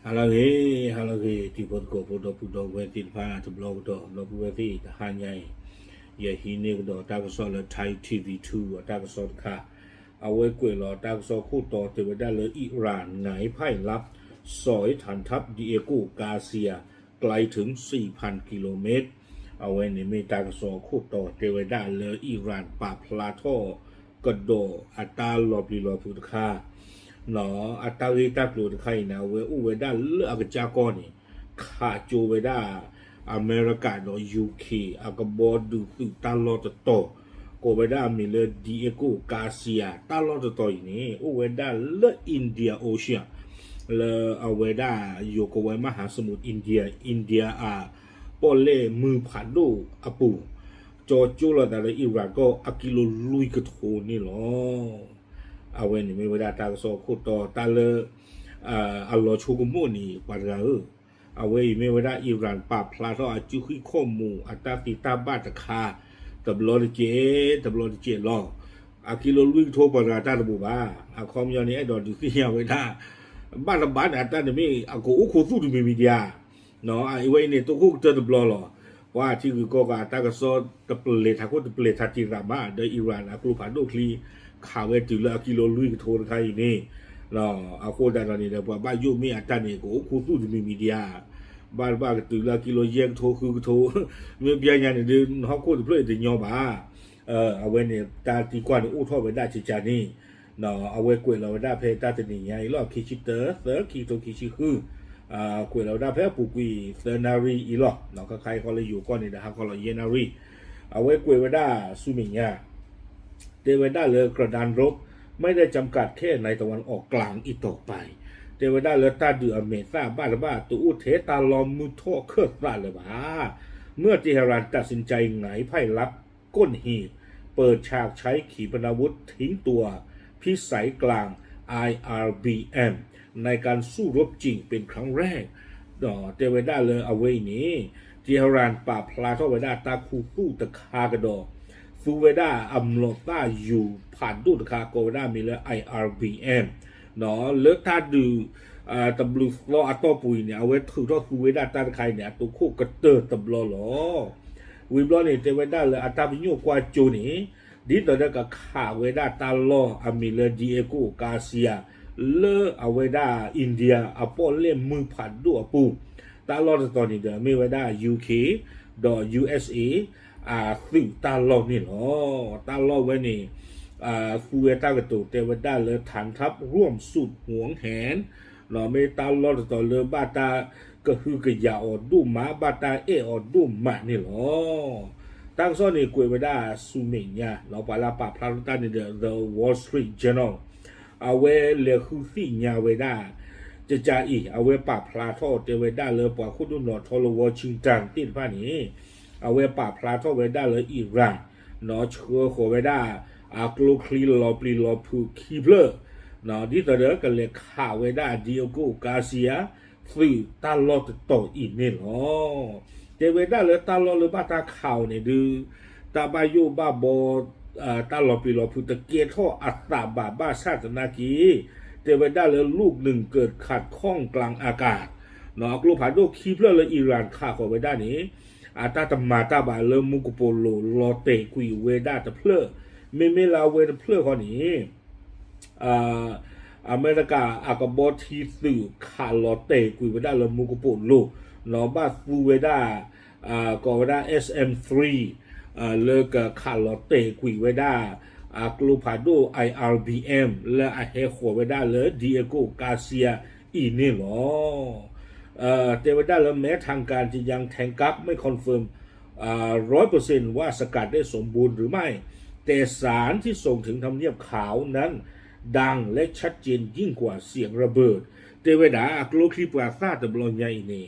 Halage, tipo ko puto wetin pa to blog do blog wetin ta hanyai ye hine do ta ko so le Thai TV2 ta ko so kaเอาไว้กวยรอตากซอคู่ต่อเทวดาเลยอิหร่านไหนไพ่ลับสอยฐานทัพดิเอโกกาเซียไกลถึง 4,000 กิโลเมตรเอาไว้ในเมตากซอคู่ต่อเทวดาเลยอิหร่านปราบพลาท่อกระโดอัตาลอบลีลอพุทธคาหนออัตาเวตาปลุดไข่นะเวอุเวดาเลือกจากรนี่ขาโจเวดาอเมริกาโดยูเคอากบอดูตุตาลอตโตโกเวดามีเลดิเอโกกาเซียตาลอตโตอีนี่อุเวดาเลอินเดียโอเชียเลอเวดาอยู่กับเวมหาสมุทรอินเดียอาปอเลมือผัดดูอปูจอจูลแต่ละอิรักก็อากิโลลุยกระโถนี่หรอเอาเวนี่ไม่เวลาตากโซคุตอตาเลอัลลอชูกุมุนี่ปาราเอาเวไม่เวลาอิรันปราบพลาทออาจุขิข้อมูอัตตาติตาบาตคาตบลอดเจลออากิโลลุยโทปาราตาตบุบาอาคอมยอนี่ไอดอดูที่ยาเวดาบ้านอัตตาเนี่ยไม่อากูอุคุสุดูมีเดียเนาะไอเวนี่ตัวคุกเจอตบลอหรอว่าที่คือก็การตากสอตะเปลทากุตะเปลทาจิรามาโดยอิหร่านอักลูผาโดคลีข่าวเวจุลกิโลลุยโทนใครนี่เนาะอาโคดานี่เนี่ยว่าบ้านยูมีอัตตาเนี่ยก็คูสู้จะมีเดียบ้านก็ตุลกิโลเยงโทคือโทเมื่อเบียยันเดินฮอกโคตะเปลจะยอบ้าเอาไว้เนี่ยตาตีกว่าอู้ท่อไปได้ชิจานี่เนาะเอาไว้กวยเราได้เพตาตนี่ไงรอบคิชิเตอร์เซอร์คิโตคิชิคือกวยเราได้แพ้ปูกุยเซนารีอีหรอเนาะก็ใครเขาเลยอยู่ก้อนนี่นะครับเขาเลยเยนารีเอาไว้กวยไว้ได้ซูมิญาเตไว้ได้เลยกระดานรบไม่ได้จำกัดแค่ในตะวันออกกลางอีกต่อไปเตไว้ได้เลยตาดืออเมซ่าบ้าตัวอุเทตาลอมมุโทเครือซาเลยบ้าเมื่อเทหรันตัดสินใจไงไพ่ลับก้นหีบเปิดฉากใช้ขีปนาวุธทิ้งตัวพิสัยกลาง IRBM ในการสู้รบจริงเป็นครั้งแรกเตเวดาเลยเอาไว้นี้ทีฮารานป่าพลาทเวดาตาคูตู้ตะคากระดอซูเวดาอัมโลต้าอยู่ผ่านตู้ตะคาโกเวดามีเลย IRBM เนาะเลิกท่าดูตำลูลออัตโตปุยเนี่ยเอาไว้ถือท่อซูเวดาตาใครเนี่ยตัวคู่กระเตอร์ตำลอหรอวิบลอนี่เตเวดาเลยอัตตาพิญโยกว่าจูนี่ดิตอนนั้นก็ข่าวเวดาตาลออามิเลดิเอโกกาเซียเลอเวดาอินเดียอปอเล่มมือผัดด้วยปูตาลอดตอนนี้เดไม่เวดา UK ดอ USA ซึ่งตาลอดนี่หรอตาลอดไว้นี่ฟูเวตากระตุเตเวดาเลยฐานทัพร่วมสุดห่วงแหนหรอไม่ตาลอดต่อเลยบาตาก็คือกระยาอดดุมาบาตาอดดุมานี่หรอตั้งซ้อนนี่กวยเวดาซูเมญญาเราไปลาปาพลาตานี่The Wall Street Journal เอาไว้เลือคือสิ่งยาเวดาจะจ่าอีเอาไว้ปราบพลาท่อเตเวดาเลยปว่าคุณดูนอทอลวอชิงตันติดผ้านี้เอาไว้ปราบพลาท่อเวดาเลยอิหร่านนอเชื้อโคเวดาอากลูคลีลอปลีลอพูคีเพลนอที่ต่อเดือกันเลยข่าวเวดาดิโอโกกาเซียสื่อตาลอดต่ออีกนี่หรอเตเวดาเลยตาลอดหรือบ้าตาข่าวเนี่ยดูตาบายุบ้าบอตาลอปีลอพูตะเกียท่ออัตตาบาบ้าชาตินากีเตเวดาเลยลูกหนึ่งเกิดขัดข้องกลางอากาศเนาะกลูผาโดคีเพลเลยอิหร่านข่าของเวดานี้อาตาตมาตาบาเลมุกุโปโลลอเตกุยเวดาตะเพลไม่ลาเวดเพลข้อนี้อเมริกาอากาบอทีสื่อขาลอเตกุยเวดาเลมุกุโปโลเนาะบ้าฟูเวดากอเวดา SM3เลิกขาลอเตกุยเวดากลูพาโด IRBM และเฮโคเวดาเลยดิเอโกกาเซียอีนี่หรอเตเวดาแล้วแม้ทางการจะยังแทงกั๊บไม่คอนเฟิร์ม100%ว่าสกัดได้สมบูรณ์หรือไม่แต่สารที่ส่งถึงทำเนียบขาวนั้นดังและชัดเจนยิ่งกว่าเสียงระเบิดเตเวดาอักโลคลิปราซาตบลอนใหญ่นี่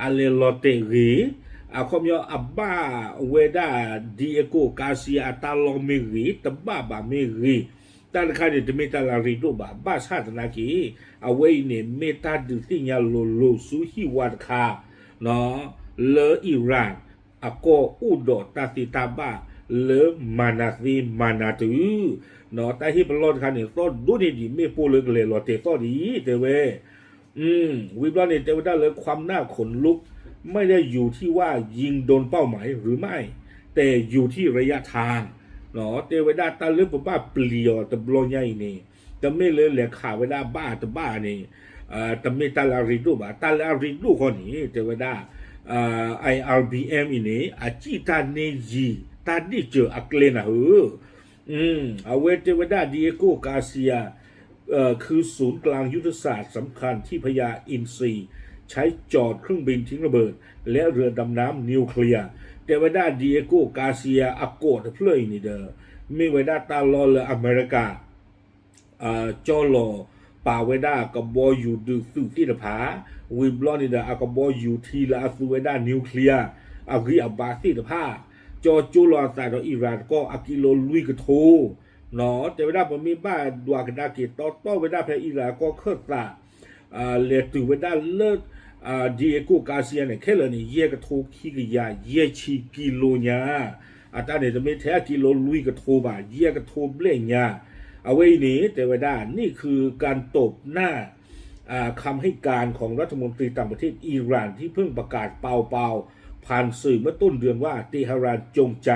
อาเลลอเตรีคอมยออับบาเวดาดิเอโกกาเซียตาลอเมรีตบ้าบาเมรีตาลคาเดตเมตาลาริโดบ้าชาตนากีเอาไว้เนี่ยเมตาดุติญาโลโลซูฮิวาดคาเนาะเลออิรานอโกอุดอตาติตาบาเลอมานาซีมานาตูเนาะแต่ที่เป็นรถคันเนี่ยต้นดูนี่ดีไม่ปูเลยเลยรถเตต้นดีเตเว วิบลอนเนี่ยเทวดาเลยความน่าขนลุกไม่ได้อยู่ที่ว่ายิงโดนเป้าหมายหรือไม่แต่อยู่ที่ระยะทางเนาะเทวดาตาเลือปบ้าเปลี่ยวตะบลอยใหญ่นี่แต่ไม่เลยแหละข่าวเวลาบ้าตะบ้านี่แต่ไม่ตาลาริดูบ้าตาลาริดูคนนี้เทวดาIRBM ini acita neji tadi je aklenaเอาเวเทวดาดิเอโกกาเซียคือศูนย์กลางยุทธศาสตร์สำคัญที่พญาอินทรีใช้จอดเครื่องบินทิ้งระเบิดและเรือดำน้ำนิวเคลียร์เทวดาดิเอโกกาเซียอโกดเพลยนี่เด้อมีเวดาตาลอเลอเมริกาจอลอป่าเวดากบออยู่ดูสุที่ตะผาวิบลอนี่เด้อกบออยู่ทีละสุเวดานิวเคลียร์อากีอับบาสิตะผาจอจูลอสายดออิหร่านก็อากิโลลุยกโทเนาะแต่เวลาผมมีบ้านดวงกระดากิต่อเวลาแพอิหร่านก็เคลื่อนตาเลตุเวลาเลิศดีเอโกกาเซียเนี่ยแค่เลยนี่เยกโทขี้กยาเยชีกิโลญาตาเนี่ยจะไม่แท้กิโลลุยกโทบ่าเยกโทเบลญาเอาไว้นี้แต่เวลานี่คือการตบหน้าคำให้การของรัฐมนตรีต่างประเทศอิหร่านที่เพิ่งประกาศเปล่าผ่านสื่อเมื่อต้นเดือนว่าเตหะรานจงใจ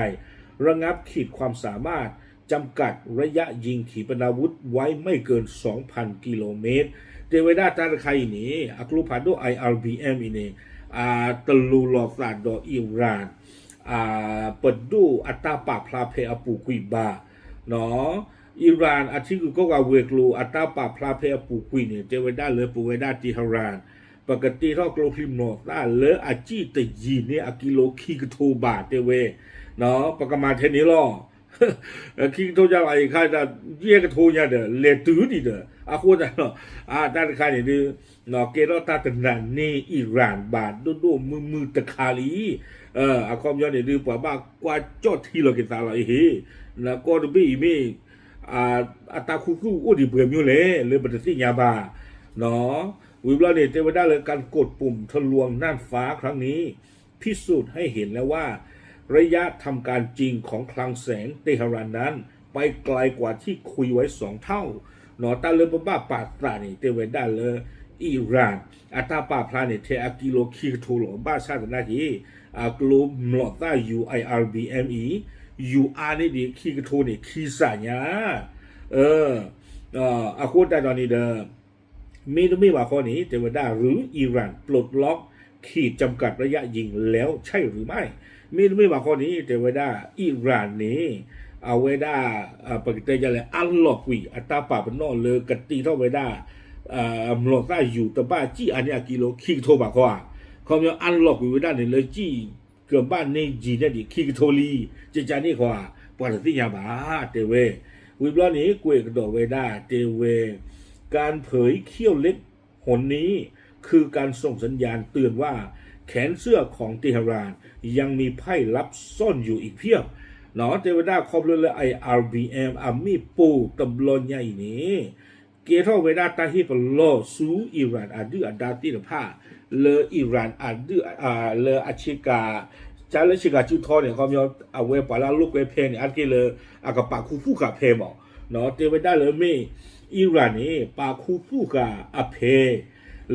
ระงับขีดความสามารถจำกัดระยะยิงขีปนาวุธไว้ไม่เกิน 2,000 กิโลเมตรเทวดาตาไคนี้อักลูพาโด IRBM ini telu losat do Iran pedu atapa plape apu kuiba เนาะอิหร่านอาทิตย์ก็ว่าเวกลูอัตราปาพลาเพอปูคุยเนี่ยเทวดาเลยปูเวดาติฮารานปกติท่อกลพิมโนต้าเลยอาจีตยีเนี่ยอากิโลคีกโทบาเตเวเนาะปกมาเทนี้ล่อคีกโทจะอะไรข้าจะเยี่ยกโทเนี่ยเด้อเลตื้อดีเด้ออาโคจะเนาะด้านข้าเนี่ยเนาะเกลตาตนันนี่อิหร่านบาดดูมือตะคาลีอาคอมย้อนเนี่ยปว่าบ้ากว่าจอดที่เราเกินตาเราเฮ้แล้วก็ดูบี้มีอัตราคู่อุดิเบื่ออยู่เลยบัตรสิยาบาเนาะวิบลาเนี่ยเทวดาเลยการกดปุ่มทะลวงน่านฟ้าครั้งนี้พิสูจน์ให้เห็นแล้วว่าระยะทำการจริงของคลังแสงเตหะรานนั้นไปไกลกว่าที่คุยไว้2 เท่าเนาะตาเลยบ้าปาตรานี่เทวดาเลยอิหร่านอัตราปาพลาเนี่ยเทอากิโลคิโทโลบ้าชาตินาทีกลุ่มหลอดต้า UIRBME UR นี่ดิคีกโทนี่คีสาญาอาโคตาตอนนี้เด้อมีว่าข้อนี้เทวดาหรืออิหร่านปลดล็อกขีดจำกัดระยะยิงแล้วใช่หรือไม่มีว่าข้อนี้เทวดาอิหร่านนี้เอาเวดาปกติจะเลยอัลล็อกวีอัตราป่าเป็นนอเลยกติเท่าเวดาหลอกได้อยู่แต่บ้าจี้อันนี้กิโลคีกโทบากว่าเขามีอัลล็อกวีเวดาเนี่ยเลยจี้เกือบบ้านในจีเนี่ยดิคีกโทลีจะจานี่กว่าปกติยาบาเตเววิบลานี้กวยกระโดดเวดาเตเวการเผยเขี้ยวเล็กหนนี้คือการส่งสัญญาณเตือนว่าแขนเสื้อของเตหะรานยังมีไพ่ลับซ่อนอยู่อีกเพียบเนาะเทวดาครอบเลยIRBM อามีปูตำบลใหญ่นี้เกทอเวดาตาฮิปโลซูอิหร่านอาดืออาดาติลผ้าเลออิหร่านอาดือเลออาชิกาจาเลชิกาจุทอเนี่ยเขามีเอาเวปาลาลูกเวเพเนี่ยอันเกเลอากปาคูฟูกาเพมอเนาะเทวดาเลยมีอิหร่านนี่ปาคูฟูกาอเพ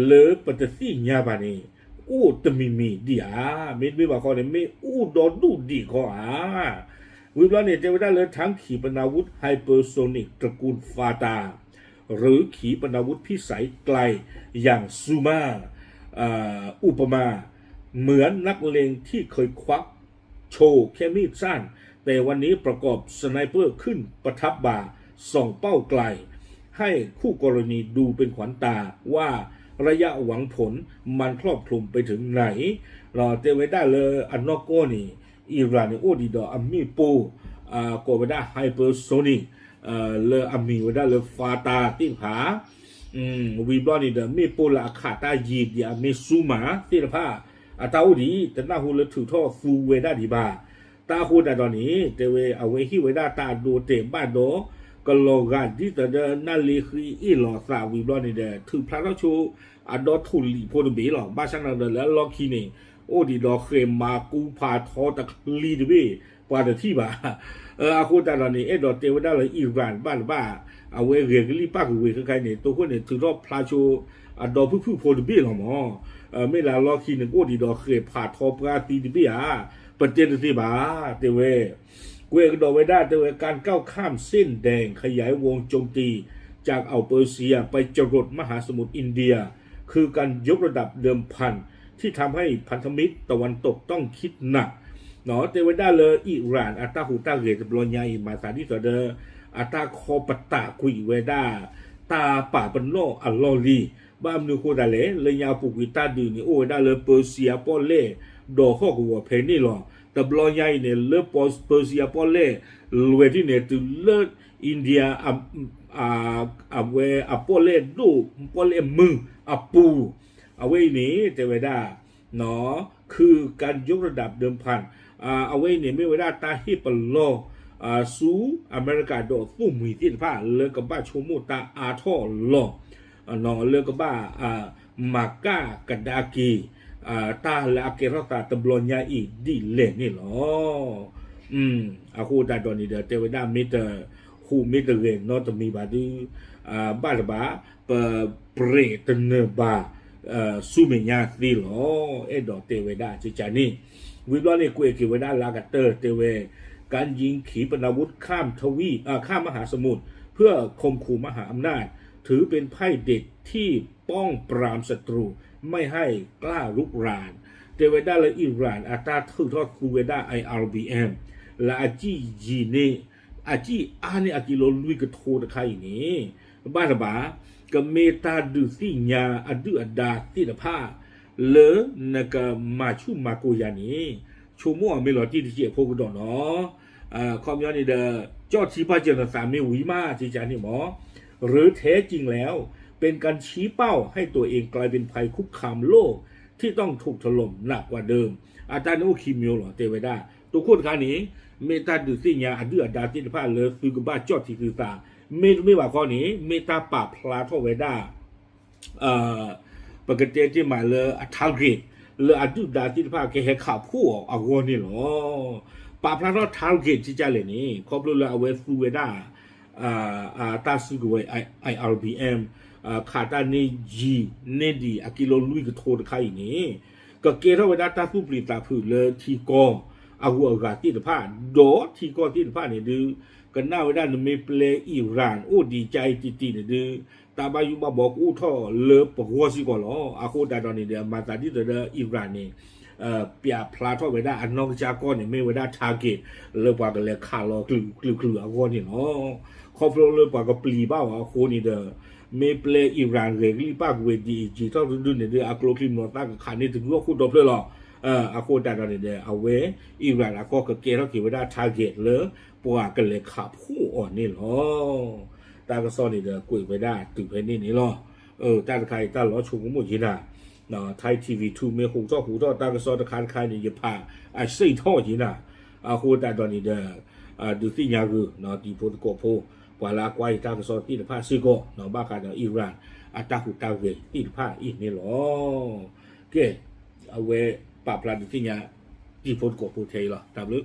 เลอปตสิญาบานี่อูตมีดิอาไม่ว่าเขาเนี่ยไม่อูดอดูดีเขาวิบลาเนี่ยเทวดาเลยทั้งขีปนาวุธไฮเปอร์โซนิกตระกูลฟาตาหรือขีปนาวุธพิสัยไกลอย่างซูมาอุปมาเหมือนนักเลงที่เคยควักโชว์แค่มีดสั้นแต่วันนี้ประกอบสไนเปอร์ขึ้นประทับบ่าส่องเป้าไกลให้คู่กรณีดูเป็นขวัญตาว่าระยะหวังผลมันครอบคลุมไปถึงไหนเราเตเวด้าเลยอันนอกโกนี่อิหร่านโอดีดออามีปูโกเวด้าไฮเปอร์โซนิกเลออามีเวด้าเลอฟาตาติ้งผาวีบลอนี่เดมีปูละขาตายีดยาเมซูมาที่ละผ้าตาอูดีแต่หน้าหูเลยถือท่อฟูเวด้าดีบาตาหูแต่ตอนนี้เตเวเอาไว้ที่เวด้าตาดูเตะบ้านโดก็โลกันที่แต่เดินนั่นเลยคืออีหลอสาวีบลอนี่เดถือพระราชูดอทุลีโพดบีหรอบ้านช่างเราเดินแล้วล็อกคีนี่โอ้ดีดอเครมมากูพาทอตะลีดิบี ปาที่บ่าอาคูตาลนี่เอ็ดอเทวดาเลยอิหร่านบ้าเอาไว้เรียกลีปากเวคือใครเนี่ยตัวคนเนี่ยถือรอบพลาโชดอผู้โพดบี้หรอหมอไม่ลาล็อกทีหนึ่งโอ้ดีดอเคยผ่าทอปราตีดิบี้ประเด็นที่บ่าเตเวเวกดอไว้ได้เตเวการก้าวข้ามเส้นแดงขยายวงโจมตีจากอ่าวเปอร์เซียไปจรดมหาสมุทรอินเดียคือการยกระดับเดิมพันที่ทำให้พันธมิตรตะวันตกต้องคิดหนักเนาะเตเวด้าเลยอิหร่านอัตตาหูตาเรตบลอนยาอิมาสาดิสเดออัตตาคอปตาคุยเวด้าตาป่าปนโนอัลลอลีบ้ามนูโคดาเลเลยยาปุกิตาดูนี่โอ้ได้เลยเปอร์เซียปอเล่ดอกข้อกัวเพนี่หรอแต่บลอนยาเนี่ยเลือเปอร์เซียปอเล่รวยที่เนี่ยตุเลืออินเดียเวปอเล่ดูปอเล่มึงปูเอาไว้นี้เตเวด้าเนาะคือการยกระดับเดิมพันเอาไว้เนี่ยไม่เวลาตาฮิปโลสูอเมริกาโดตุ้มมีที่ผ้าเลือกกับบ้าชมูตาอาทอลอนอเลือกกับบ้ามากากดากีตาและอาเกรตาตบลอนยาอีดีเล่นี่หรออาคูตาดอนี่เดเตวดามิเตอร์ฮูมิเตอร์เรนนอตมีบาดูบ้าบ้าเปรตเนบาซูเมียดีหรอเอ็ดอเตวดาจิจานี่วิบลอนี่กูเอกิเวดาลากาเตอร์เตเวการยิงขีปนาวุธข้ามทวีข้ามมหาสมุทรเพื่อข่มขู่มหาอำนาจถือเป็นไพ่เด็ดที่ป้องปรามศัตรูไม่ให้กล้าลุกรานเตเวดาและอิหร่านอาตาทึกทอดคูเวดาIRBM และอาจีจีเนอาจีเนี่ยอากิโลลุยกระโทตะไคนี่บ้านบ้ากับเมตาดูสิญาอดุอดาติดผ้าเลนกมาชุมาโกยานีชูมั่วไม่หลอที่ที่เจียพวกดอนเนาะความย้อนนี่เดจอดชี้พระเจ้าสามมีวิมาจีจานี่หมอหรือแท้จริงแล้วเป็นการชี้เป้าให้ตัวเองกลายเป็นภัยคุกคามโลกที่ต้องถูกถล่มหนักกว่าเดิมอาจารย์โอคิมิโอหรอเตเวดาตัวคนขานี้เมตาดูสิญาอดุอดาติดผ้าเลฟิกบ้าจอดที่คือตาไม่ว่าข้อนี้เมตาปาพลาโทเวดาปกติที่มาเลยทาร์เกตเลยอดุดาที่พาแกให้ข่าวผู้ออกวันนี่หรอปาพลาโททาร์เกตที่จะเลยนี่ครอบเลยเอาไว้ฟูเวดาตาสุกไว้ IRBM ขาตาเนจีเนดีอากิโลลุยก็โทษใครนี่ก็เกล้าเวดาตาสุปริตาผืนเลยทีกออาหัวกาที่พาโดทีกอที่พาเนี่ยดูกันหน้าเวดาไม่เปลอิหร่านโอ้ดีใจตีเนี่ยดูตาบายุมาบอกอู้ท่อเลิฟปหัวสิก่อนหรออาโคดาดอนนี่เดียมาตาที่เดออิหร่านนี่เปียพลาท่อไปได้อันนอกจากก้อนนี่ไม่ไปได้ทาร์เก็ตเลิฟปากกันเลยขาลอกลืออาโคนี่เนาะครอบครัวเลิฟปากก็ปลีบ้าอาโคนี่เดอไม่เปลอิหร่านเรียกลีปากเวดีจีท่อดุนเนี่ยเดออาโคคลิมโนต้ากับขานี่ถึงว่าคู่ดบเลยหรออาโคดาดอนนี่เดอเอาไว้อิหร่านอาโคก็เกล้ากี่ไปได้ทาร์เก็ตเลยปากกันเลยขาผู้อ่อนนี่หรอตาก็ซ่อนนี่เด้อกุยไปได้ตึกไปนี่หรอตาใครตาล้อชูงหมดยิน่ะเนาะไทยทีวี2เมหูจ้อหูจ้อตาก็ซ่อนตะคานใครนี่อย่าพาสี่ท่อยิน่ะโคตาตอนนี้เด้อดูที่ยาคือเนาะตีโพตโกโพปลากวายตาก็ซ่อนที่ผ้าซื้อก็เนาะบ้ากันเนาะอิหร่านตาหูตาเวที่ผ้าอีนี่หรอเกเอาไว้ปราบปรามดูที่ยาตีโพตโกโพเทหรอตามลึก